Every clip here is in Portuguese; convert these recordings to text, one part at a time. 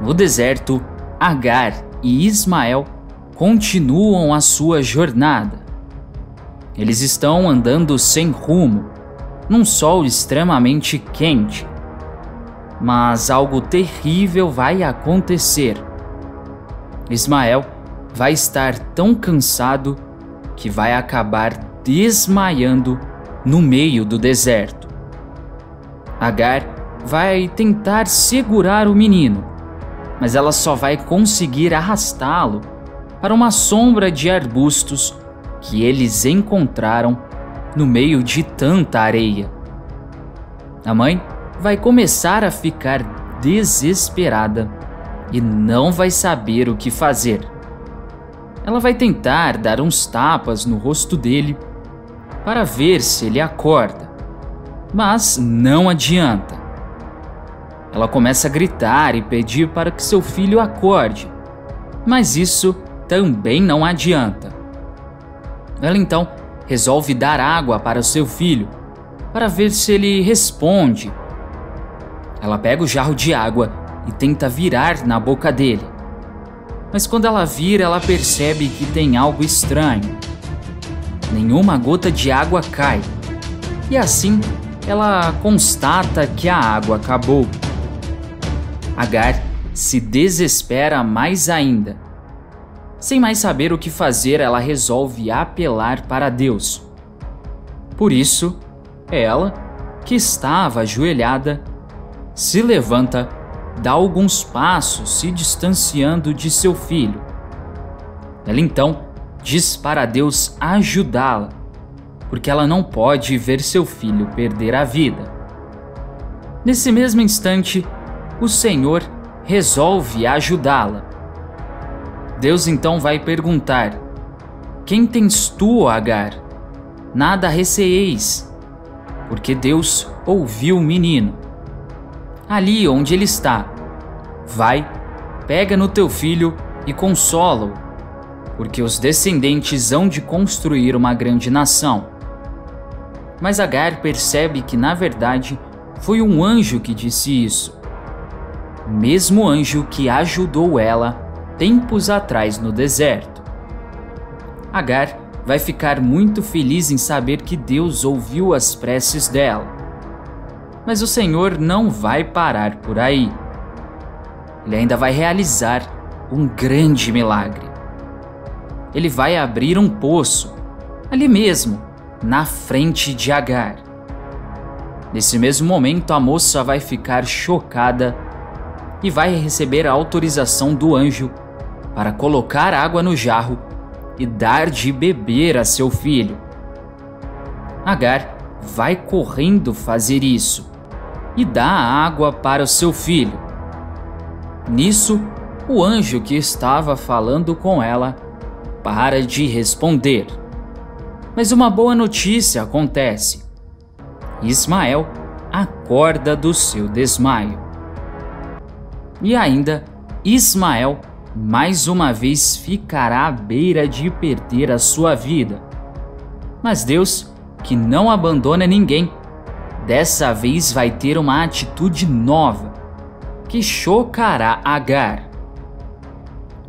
No deserto, Agar e Ismael continuam a sua jornada. Eles estão andando sem rumo, num sol extremamente quente. Mas algo terrível vai acontecer. Ismael vai estar tão cansado que vai acabar desmaiando no meio do deserto. Agar vai tentar segurar o menino, mas ela só vai conseguir arrastá-lo para uma sombra de arbustos que eles encontraram no meio de tanta areia. A mãe vai começar a ficar desesperada e não vai saber o que fazer. Ela vai tentar dar uns tapas no rosto dele para ver se ele acorda, mas não adianta. Ela começa a gritar e pedir para que seu filho acorde, mas isso também não adianta. Ela então resolve dar água para o seu filho para ver se ele responde. Ela pega o jarro de água e tenta virar na boca dele. Mas quando ela vira, ela percebe que tem algo estranho. Nenhuma gota de água cai. E assim, ela constata que a água acabou. Agar se desespera mais ainda. Sem mais saber o que fazer, ela resolve apelar para Deus. Por isso, ela, que estava ajoelhada, se levanta, dá alguns passos se distanciando de seu filho. Ela então diz para Deus ajudá-la, porque ela não pode ver seu filho perder a vida. Nesse mesmo instante, o Senhor resolve ajudá-la. Deus então vai perguntar: quem tens tu, Agar? Nada receeis, porque Deus ouviu o menino. Ali onde ele está, vai, pega no teu filho e consola-o, porque os descendentes hão de construir uma grande nação. Mas Agar percebe que, na verdade, foi um anjo que disse isso. O mesmo anjo que ajudou ela tempos atrás no deserto. Agar vai ficar muito feliz em saber que Deus ouviu as preces dela. Mas o Senhor não vai parar por aí. Ele ainda vai realizar um grande milagre. Ele vai abrir um poço, ali mesmo, na frente de Agar. Nesse mesmo momento, a moça vai ficar chocada e vai receber a autorização do anjo para colocar água no jarro e dar de beber a seu filho. Agar vai correndo fazer isso e dá a água para o seu filho. Nisso, o anjo que estava falando com ela para de responder. Mas uma boa notícia acontece. Ismael acorda do seu desmaio. E ainda, Ismael mais uma vez ficará à beira de perder a sua vida. Mas Deus, que não abandona ninguém, dessa vez vai ter uma atitude nova, que chocará Agar.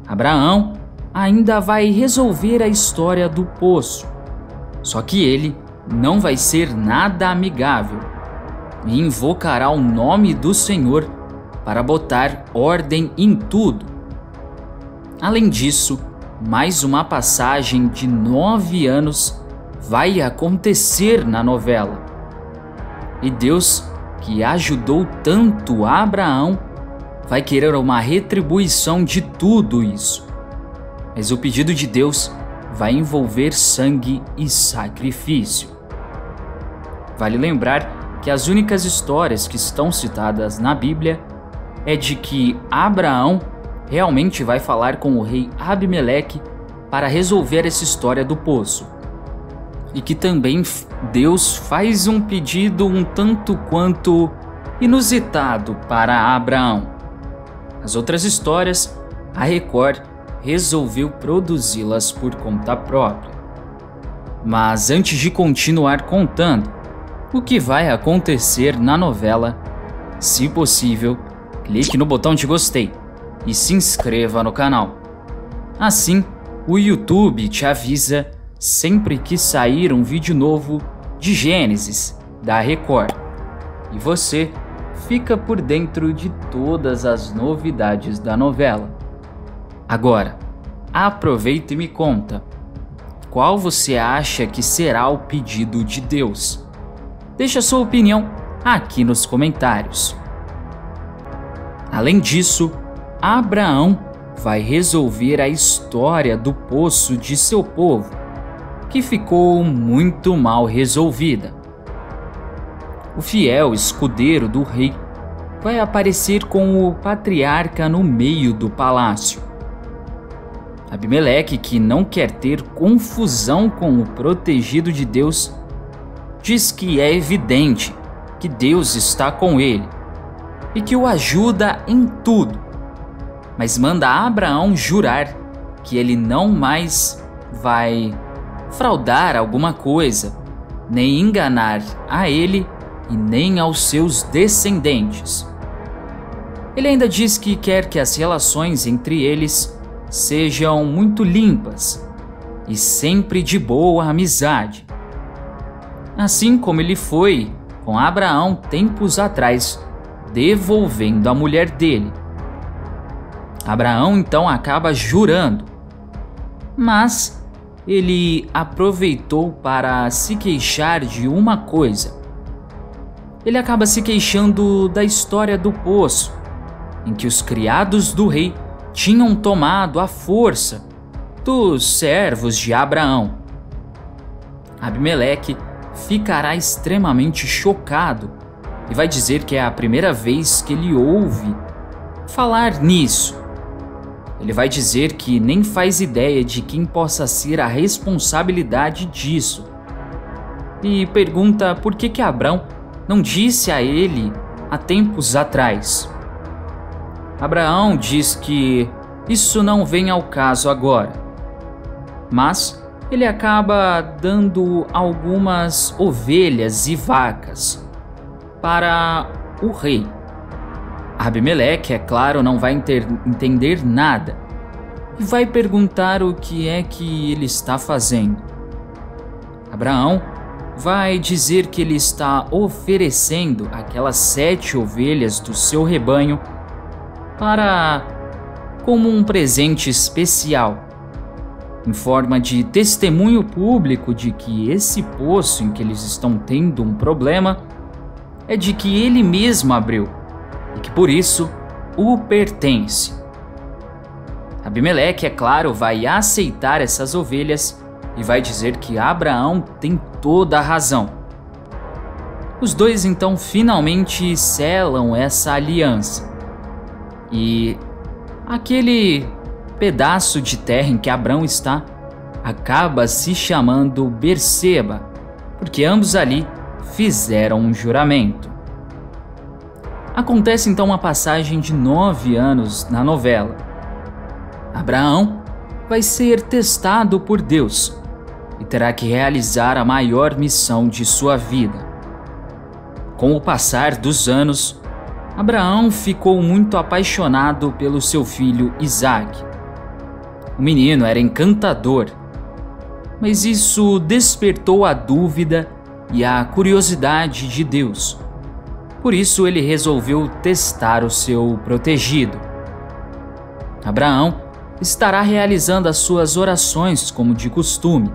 Abraão ainda vai resolver a história do poço, só que ele não vai ser nada amigável e invocará o nome do Senhor para botar ordem em tudo. Além disso, mais uma passagem de 9 anos vai acontecer na novela. E Deus, que ajudou tanto Abraão, vai querer uma retribuição de tudo isso. Mas o pedido de Deus vai envolver sangue e sacrifício. Vale lembrar que as únicas histórias que estão citadas na Bíblia é de que Abraão realmente vai falar com o rei Abimeleque para resolver essa história do poço. E que também Deus faz um pedido um tanto quanto inusitado para Abraão. As outras histórias, a Record resolveu produzi-las por conta própria. Mas antes de continuar contando o que vai acontecer na novela, se possível, clique no botão de gostei, e se inscreva no canal. Assim, o YouTube te avisa sempre que sair um vídeo novo de Gênesis da Record. E você fica por dentro de todas as novidades da novela. Agora, aproveita e me conta, qual você acha que será o pedido de Deus? Deixa sua opinião aqui nos comentários. Além disso, Abraão vai resolver a história do poço de seu povo, que ficou muito mal resolvida. O fiel escudeiro do rei vai aparecer com o patriarca no meio do palácio. Abimeleque, que não quer ter confusão com o protegido de Deus, diz que é evidente que Deus está com ele e que o ajuda em tudo, mas manda Abraão jurar que ele não mais vai fraudar alguma coisa, nem enganar a ele e nem aos seus descendentes. Ele ainda diz que quer que as relações entre eles sejam muito limpas e sempre de boa amizade, assim como ele foi com Abraão tempos atrás, devolvendo a mulher dele. Abraão então acaba jurando, mas ele aproveitou para se queixar de uma coisa. Ele acaba se queixando da história do poço, em que os criados do rei tinham tomado a força dos servos de Abraão. Abimeleque ficará extremamente chocado e vai dizer que é a primeira vez que ele ouve falar nisso. Ele vai dizer que nem faz ideia de quem possa ser a responsabilidade disso. E pergunta por que Abraão não disse a ele há tempos atrás. Abraão diz que isso não vem ao caso agora, mas ele acaba dando algumas ovelhas e vacas para o rei. Abimeleque, é claro, não vai entender nada e vai perguntar o que é que ele está fazendo. Abraão vai dizer que ele está oferecendo aquelas 7 ovelhas do seu rebanho como um presente especial, em forma de testemunho público de que esse poço em que eles estão tendo um problema é de que ele mesmo abriu e que por isso o pertence. Abimeleque, é claro, vai aceitar essas ovelhas e vai dizer que Abraão tem toda a razão. Os dois então finalmente selam essa aliança. E aquele pedaço de terra em que Abraão está acaba se chamando Berseba, porque ambos ali fizeram um juramento. Acontece então uma passagem de 9 anos na novela. Abraão vai ser testado por Deus e terá que realizar a maior missão de sua vida. Com o passar dos anos, Abraão ficou muito apaixonado pelo seu filho Isaque. O menino era encantador, mas isso despertou a dúvida e a curiosidade de Deus. Por isso ele resolveu testar o seu protegido. Abraão estará realizando as suas orações como de costume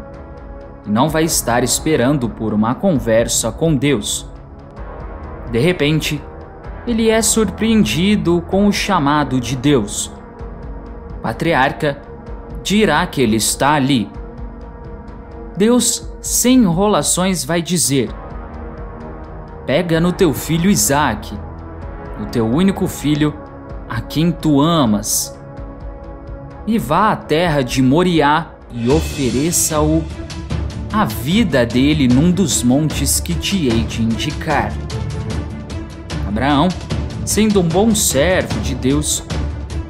e não vai estar esperando por uma conversa com Deus. De repente, ele é surpreendido com o chamado de Deus. O patriarca dirá que ele está ali. Deus, sem enrolações, vai dizer: pega no teu filho Isaque, o teu único filho, a quem tu amas, e vá à terra de Moriá e ofereça-o a vida dele num dos montes que te hei de indicar. Abraão, sendo um bom servo de Deus,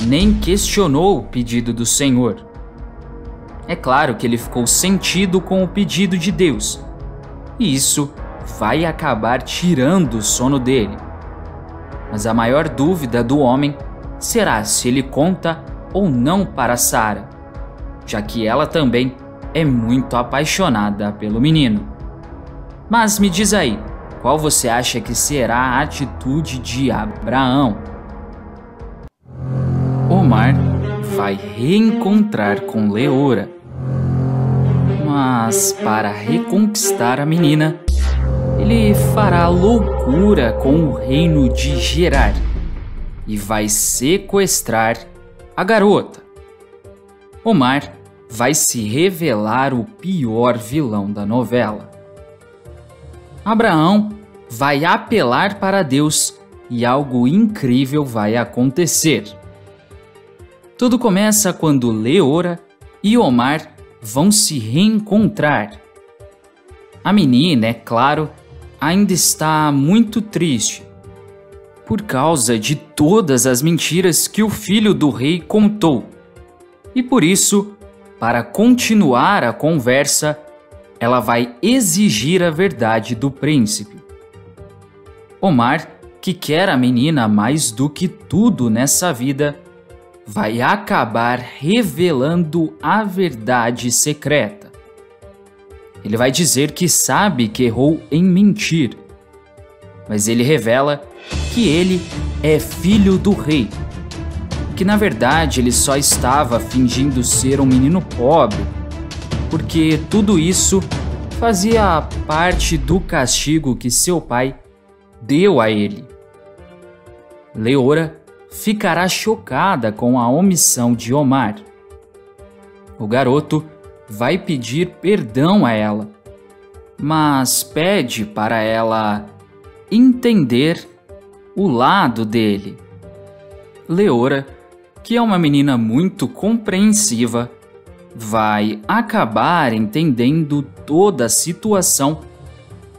nem questionou o pedido do Senhor. É claro que ele ficou sentido com o pedido de Deus, e isso vai acabar tirando o sono dele. Mas a maior dúvida do homem será se ele conta ou não para Sara, já que ela também é muito apaixonada pelo menino. Mas me diz aí, qual você acha que será a atitude de Abraão? Omar vai reencontrar com Leora, mas para reconquistar a menina, ele fará loucura com o reino de Gerar e vai sequestrar a garota. Omar vai se revelar o pior vilão da novela. Abraão vai apelar para Deus e algo incrível vai acontecer. Tudo começa quando Leora e Omar vão se reencontrar. A menina, é claro, ainda está muito triste por causa de todas as mentiras que o filho do rei contou. E por isso, para continuar a conversa, ela vai exigir a verdade do príncipe. Omar, que quer a menina mais do que tudo nessa vida, vai acabar revelando a verdade secreta. Ele vai dizer que sabe que errou em mentir, mas ele revela que ele é filho do rei, que na verdade ele só estava fingindo ser um menino pobre, porque tudo isso fazia parte do castigo que seu pai deu a ele. Leora ficará chocada com a omissão de Omar. O garoto vai pedir perdão a ela, mas pede para ela entender o lado dele. Leora, que é uma menina muito compreensiva, vai acabar entendendo toda a situação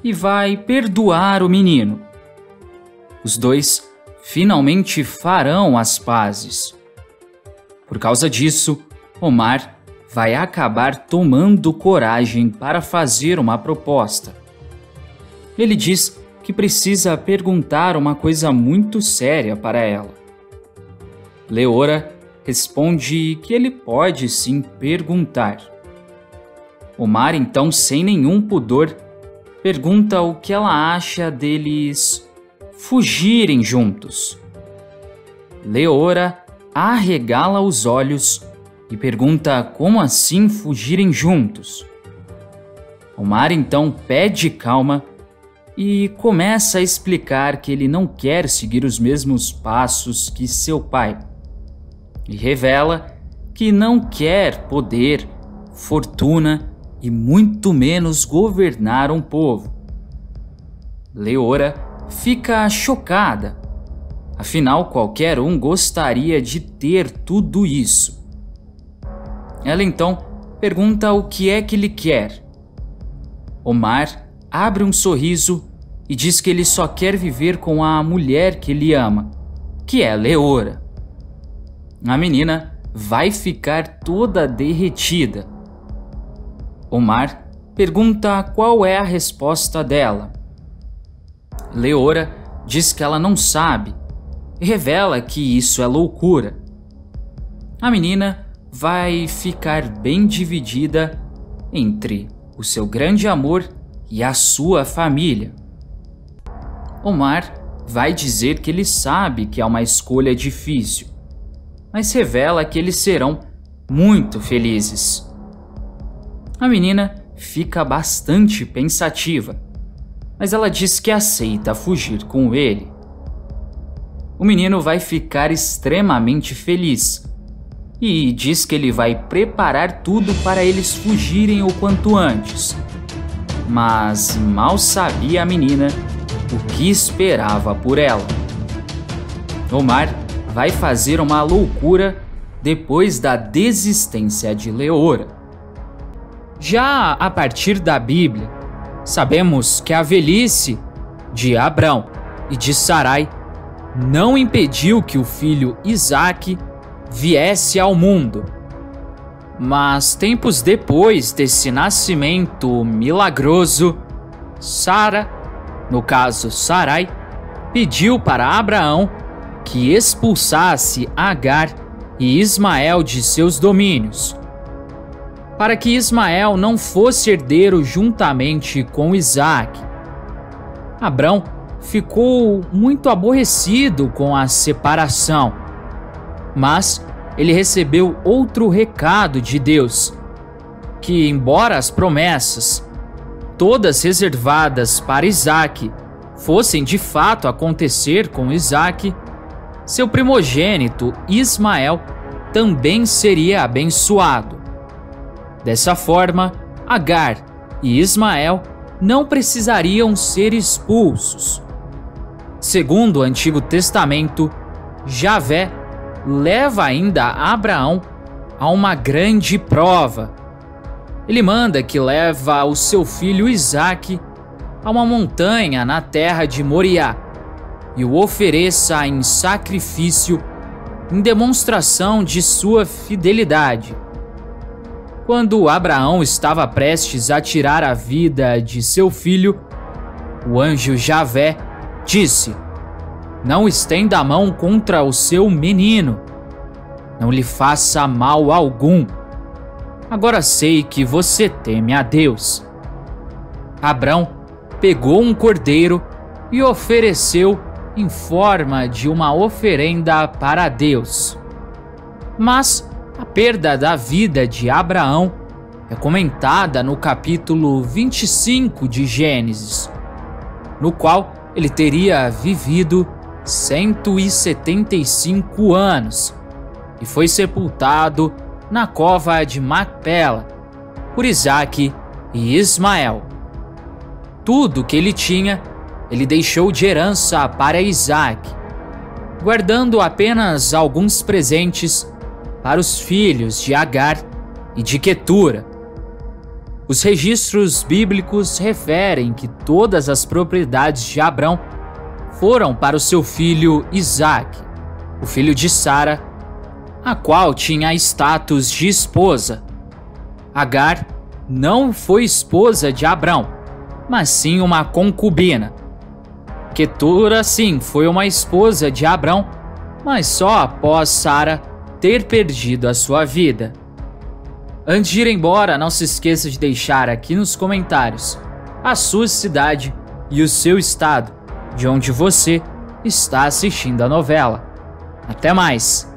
e vai perdoar o menino. Os dois finalmente farão as pazes. Por causa disso, Omar vai acabar tomando coragem para fazer uma proposta. Ele diz que precisa perguntar uma coisa muito séria para ela. Leora responde que ele pode sim perguntar. Omar, então, sem nenhum pudor, pergunta o que ela acha deles fugirem juntos. Leora arregala os olhos e pergunta como assim fugirem juntos. Omar então pede calma e começa a explicar que ele não quer seguir os mesmos passos que seu pai. E revela que não quer poder, fortuna e muito menos governar um povo. Leora fica chocada. Afinal, qualquer um gostaria de ter tudo isso. Ela então pergunta o que é que ele quer. Omar abre um sorriso e diz que ele só quer viver com a mulher que ele ama, que é Leora. A menina vai ficar toda derretida. Omar pergunta qual é a resposta dela. Leora diz que ela não sabe e revela que isso é loucura. A menina vai ficar bem dividida entre o seu grande amor e a sua família. Omar vai dizer que ele sabe que é uma escolha difícil, mas revela que eles serão muito felizes. A menina fica bastante pensativa, mas ela diz que aceita fugir com ele. O menino vai ficar extremamente feliz e diz que ele vai preparar tudo para eles fugirem o quanto antes. Mas mal sabia a menina o que esperava por ela. Omar vai fazer uma loucura depois da desistência de Leora. Já a partir da Bíblia, sabemos que a velhice de Abrão e de Sarai não impediu que o filho Isaque viesse ao mundo. Mas tempos depois desse nascimento milagroso, Sara, no caso Sarai, pediu para Abraão que expulsasse Agar e Ismael de seus domínios, para que Ismael não fosse herdeiro juntamente com Isaque. Abrão ficou muito aborrecido com a separação, mas ele recebeu outro recado de Deus, que embora as promessas, todas reservadas para Isaque, fossem de fato acontecer com Isaque, seu primogênito Ismael também seria abençoado. Dessa forma, Agar e Ismael não precisariam ser expulsos. Segundo o Antigo Testamento, Javé leva ainda Abraão a uma grande prova. Ele manda que leva o seu filho Isaque a uma montanha na terra de Moriá e o ofereça em sacrifício em demonstração de sua fidelidade. Quando Abraão estava prestes a tirar a vida de seu filho, o anjo Javé disse: "Não estenda a mão contra o seu menino, não lhe faça mal algum. Agora sei que você teme a Deus." Abrão pegou um cordeiro e ofereceu em forma de uma oferenda para Deus. Mas a perda da vida de Abraão é comentada no capítulo 25 de Gênesis, no qual ele teria vivido 175 anos e foi sepultado na cova de Macpela por Isaque e Ismael. Tudo que ele tinha, ele deixou de herança para Isaque, guardando apenas alguns presentes para os filhos de Agar e de Quetura. Os registros bíblicos referem que todas as propriedades de Abrão foram para o seu filho Isaque, o filho de Sara, a qual tinha status de esposa. Agar não foi esposa de Abrão, mas sim uma concubina. Quetura, sim, foi uma esposa de Abrão, mas só após Sara ter perdido a sua vida. Antes de ir embora, não se esqueça de deixar aqui nos comentários a sua cidade e o seu estado, de onde você está assistindo a novela. Até mais!